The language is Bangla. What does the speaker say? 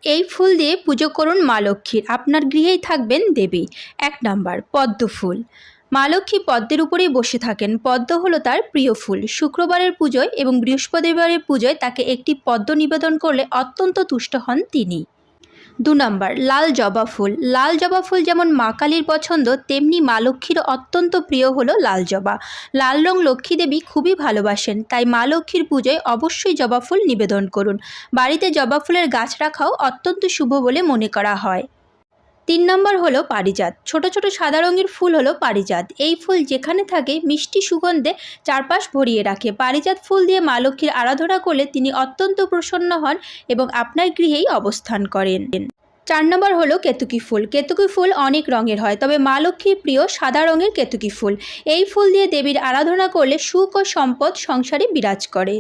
এই ফুল দিয়ে পুজো করুন মা লক্ষ্মীর, আপনার গৃহেই থাকবেন দেবী। 1 নম্বর পদ্ম ফুল। মা লক্ষ্মী পদ্মের উপরেই বসে থাকেন। পদ্ম হলো তার প্রিয় ফুল। শুক্রবারের পুজোয় এবং বৃহস্পতিবারের পুজোয় তাকে একটি পদ্ম নিবেদন করলে অত্যন্ত তুষ্ট হন তিনি। 2 নম্বর লাল জবা ফুল। লাল জবা ফুল যেমন মা কালীর পছন্দ, তেমনি মা লক্ষ্মীর অত্যন্ত প্রিয় হলো লাল জবা। লাল রং লক্ষ্মী দেবী খুবই ভালোবাসেন, তাই মা লক্ষ্মীর পুজোয় অবশ্যই জবা ফুল নিবেদন করুন। বাড়িতে জবা ফুলের গাছ রাখাও অত্যন্ত শুভ বলে মনে করা হয়। 3 নম্বর হলো পারিজাত। ছোট ছোট সাদা রঙের ফুল হলো পারিজাত। এই ফুল যেখানে থাকে মিষ্টি সুগন্ধে চারপাশ ভরিয়ে রাখে। পারিজাত ফুল দিয়ে মা লক্ষ্মীর আরাধনা করলে তিনি অত্যন্ত প্রসন্ন হন এবং আপনার গৃহেই অবস্থান করেন। 4 নম্বর হলো কেতকী ফুল। কেতকী ফুল অনেক রঙের হয়, তবে মা লক্ষ্মীর প্রিয় সাদা রঙের কেতকী ফুল। এই ফুল দিয়ে দেবীর আরাধনা করলে সুখ ও সম্পদ সংসারে বিরাজ করে।